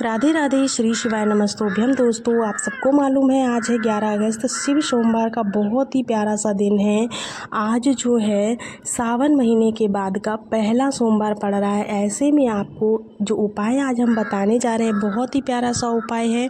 राधे राधे, श्री शिवाय नमस्तोभ्यम। दोस्तों, आप सबको मालूम है आज है 11 अगस्त, शिव सोमवार का बहुत ही प्यारा सा दिन है। आज जो है सावन महीने के बाद का पहला सोमवार पड़ रहा है। ऐसे में आपको जो उपाय आज हम बताने जा रहे हैं बहुत ही प्यारा सा उपाय है।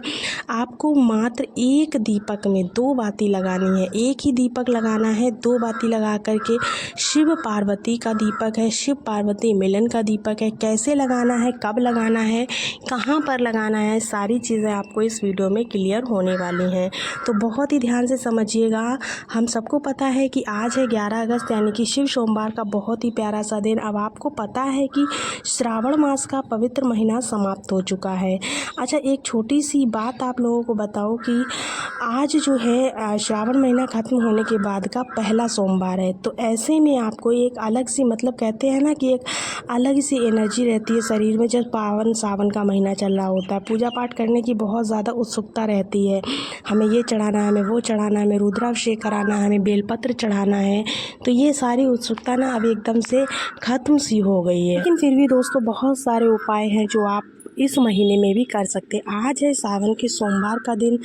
आपको मात्र एक दीपक में 2 बाती लगानी है। एक ही दीपक लगाना है, 2 बाती लगा करके। शिव पार्वती का दीपक है, शिव पार्वती मिलन का दीपक है। कैसे लगाना है, कब लगाना है, कहाँ पर लगाना है, सारी चीज़ें आपको इस वीडियो में क्लियर होने वाली हैं, तो बहुत ही ध्यान से समझिएगा। हम सबको पता है कि आज है 11 अगस्त यानी कि शिव सोमवार का बहुत ही प्यारा सा दिन। अब आपको पता है कि श्रावण मास का पवित्र महीना समाप्त हो चुका है। अच्छा, एक छोटी सी बात आप लोगों को बताओ कि आज जो है श्रावण महीना ख़त्म होने के बाद का पहला सोमवार है, तो ऐसे में आपको एक अलग सी, मतलब कहते हैं ना कि एक अलग सी एनर्जी रहती है शरीर में। जब पावन सावन का महीना चल रहा होता है, पूजा पाठ करने की बहुत ज़्यादा उत्सुकता रहती है। हमें ये चढ़ाना है, हमें वो चढ़ाना है, हमें रुद्राभिषेक कराना है, हमें बेलपत्र चढ़ाना है। तो ये सारी उत्सुकता ना अब एकदम से ख़त्म सी हो गई है। लेकिन फिर भी दोस्तों, बहुत सारे उपाय हैं जो आप इस महीने में भी कर सकते हैं। आज है सावन के सोमवार का दिन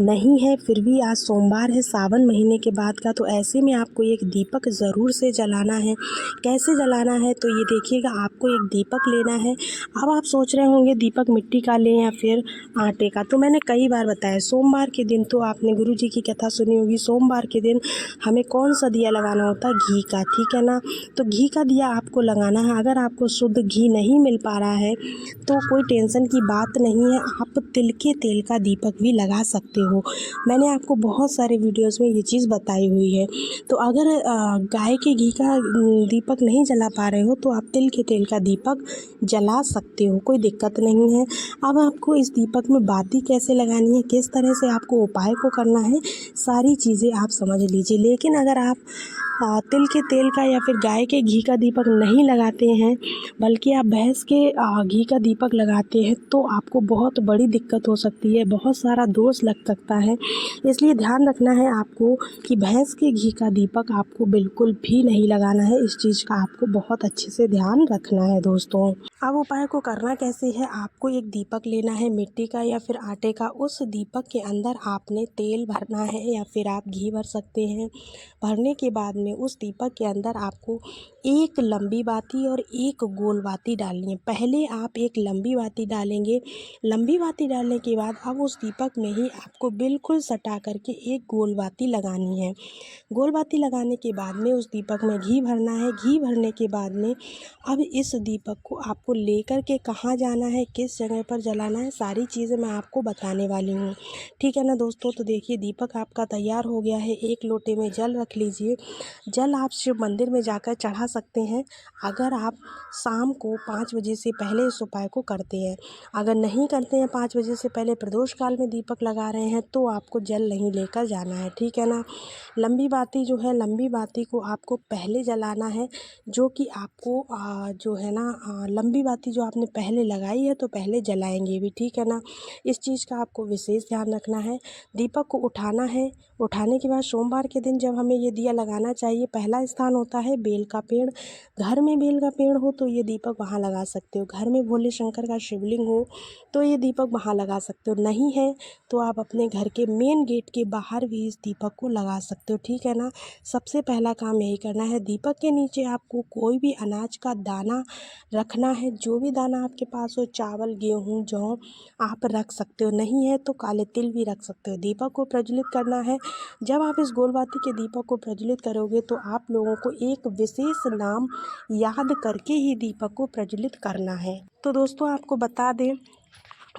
नहीं है, फिर भी आज सोमवार है सावन महीने के बाद का, तो ऐसे में आपको एक दीपक ज़रूर से जलाना है। कैसे जलाना है, तो ये देखिएगा, आपको एक दीपक लेना है। अब आप सोच रहे होंगे दीपक मिट्टी का लें या फिर आटे का, तो मैंने कई बार बताया सोमवार के दिन तो आपने गुरु जी की कथा सुनी होगी। सोमवार के दिन हमें कौन सा दिया लगाना होता है, घी का, ठीक है ना। तो घी का दिया आपको लगाना है। अगर आपको शुद्ध घी नहीं मिल पा रहा है तो कोई टेंशन की बात नहीं है, आप तिल के तेल का दीपक भी लगा सकते हो। मैंने आपको बहुत सारे वीडियोस में ये चीज़ बताई हुई है। तो अगर गाय के घी का दीपक नहीं जला पा रहे हो तो आप तिल के तेल का दीपक जला सकते हो, कोई दिक्कत नहीं है। अब आपको इस दीपक में बाती कैसे लगानी है, किस तरह से आपको उपाय को करना है, सारी चीज़ें आप समझ लीजिए। लेकिन अगर आप तिल के तेल का या फिर गाय के घी का दीपक नहीं लगाते हैं, बल्कि आप भैंस के घी का दीपक लगाते हैं, तो आपको बहुत बड़ी दिक्कत हो सकती है, बहुत सारा दोष लग सकता है। इसलिए ध्यान रखना है आपको कि भैंस के घी का दीपक आपको बिल्कुल भी नहीं लगाना है। इस चीज़ का आपको बहुत अच्छे से ध्यान रखना है दोस्तों। अब उपाय को करना कैसे है, आपको एक दीपक लेना है मिट्टी का या फिर आटे का। उस दीपक के अंदर आपने तेल भरना है या फिर आप घी भर सकते हैं। भरने के बाद में उस दीपक के अंदर आपको एक लंबी बाती और एक गोल बाती डालनी है। पहले आप एक लंबी बाती डालेंगे। लंबी बाती डालने के बाद अब उस दीपक में ही आपको बिल्कुल सटा करके एक गोल बाती लगानी है। गोल बाती लगाने के बाद में उस दीपक में घी भरना है। घी भरने के बाद में अब इस दीपक को आपको लेकर के कहाँ जाना है, किस जगह पर जलाना है, सारी चीज़ें मैं आपको बताने वाली हूँ, ठीक है ना दोस्तों। तो देखिए, दीपक आपका तैयार हो गया है। एक लोटे में जल रख लीजिए। जल आप शिव मंदिर में जाकर चढ़ा सकते हैं अगर आप शाम को 5 बजे से पहले इस उपाय को करते हैं। अगर नहीं करते हैं 5 बजे से पहले, प्रदोष काल में दीपक लगा रहे हैं, तो आपको जल नहीं लेकर जाना है, ठीक है ना। लंबी बाती जो है, लंबी बाती को आपको पहले जलाना है, जो कि आपको जो है ना लंबी बाती जो आपने पहले लगाई है तो पहले जलाएंगे भी, ठीक है ना। इस चीज़ का आपको विशेष ध्यान रखना है। दीपक को उठाना है। उठाने के बाद सोमवार के दिन जब हमें ये दिया लगाना चाहिए, पहला स्थान होता है बेल का पेड़। घर में बेल का पेड़ हो तो ये दीपक वहाँ लगा सकते हो। घर में भोले शंकर का शिवलिंग हो तो ये दीपक वहाँ लगा सकते हो। नहीं है तो आप अपने घर के मेन गेट के बाहर भी इस दीपक को लगा सकते हो, ठीक है ना। सबसे पहला काम यही करना है। दीपक के नीचे आपको कोई भी अनाज का दाना रखना है। जो भी दाना आपके पास हो, चावल, गेहूँ, जौ, आप रख सकते हो। नहीं है तो काले तिल भी रख सकते हो। दीपक को प्रज्वलित करना है। जब आप इस गोलबाती के दीपक को प्रज्वलित करोगे तो आप लोगों को एक विशेष नाम याद करके ही दीपक को प्रज्वलित करना है। तो दोस्तों, आपको बता दें,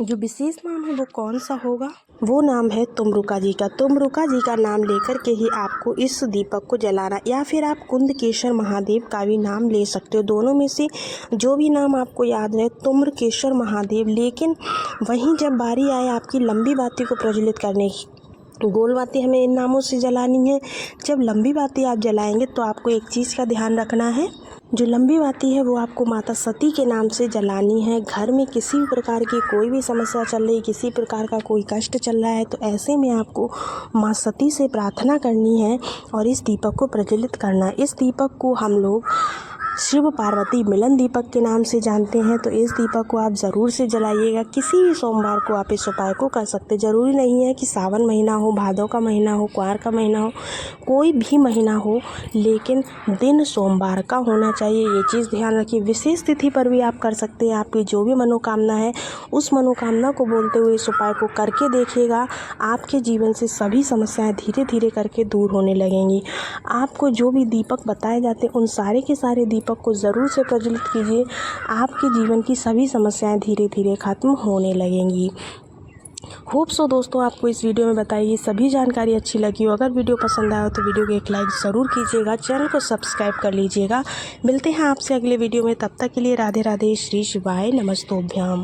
जो विशेष नाम है वो कौन सा होगा, वो नाम है तुमरुका जी का। तुमरुका जी का नाम लेकर के ही आपको इस दीपक को जलाना, या फिर आप कुंदकेश्वर महादेव का भी नाम ले सकते हो। दोनों में से जो भी नाम आपको याद रहे, तुम्रकेश्वर महादेव। लेकिन वहीं जब बारी आए आपकी लंबी बाती को प्रज्वलित करने की, गोल बाती हमें इन नामों से जलानी है। जब लंबी बाती आप जलाएंगे तो आपको एक चीज़ का ध्यान रखना है, जो लंबी बाती है वो आपको माता सती के नाम से जलानी है। घर में किसी भी प्रकार की कोई भी समस्या चल रही, किसी प्रकार का कोई कष्ट चल रहा है, तो ऐसे में आपको माँ सती से प्रार्थना करनी है और इस दीपक को प्रज्वलित करना है। इस दीपक को हम लोग शिव पार्वती मिलन दीपक के नाम से जानते हैं। तो इस दीपक को आप ज़रूर से जलाइएगा। किसी भी सोमवार को आप इस उपाय को कर सकते। ज़रूरी नहीं है कि सावन महीना हो, भादों का महीना हो, कुंवार का महीना हो, कोई भी महीना हो, लेकिन दिन सोमवार का होना चाहिए। ये चीज़ ध्यान रखिए। विशेष तिथि पर भी आप कर सकते हैं। आपकी जो भी मनोकामना है उस मनोकामना को बोलते हुए इस उपाय को करके देखिएगा। आपके जीवन से सभी समस्याएं धीरे धीरे करके दूर होने लगेंगी। आपको जो भी दीपक बताए जाते हैं उन सारे के सारे दीपक को ज़रूर से प्रज्वलित कीजिए। आपके जीवन की सभी समस्याएं धीरे धीरे खत्म होने लगेंगी। होप सो दोस्तों आपको इस वीडियो में बताइए सभी जानकारी अच्छी लगी हो। अगर वीडियो पसंद आया हो तो वीडियो को एक लाइक ज़रूर कीजिएगा। चैनल को सब्सक्राइब कर लीजिएगा। मिलते हैं आपसे अगले वीडियो में। तब तक के लिए राधे राधे। श्री शिवाय नमस्तोभ्याम।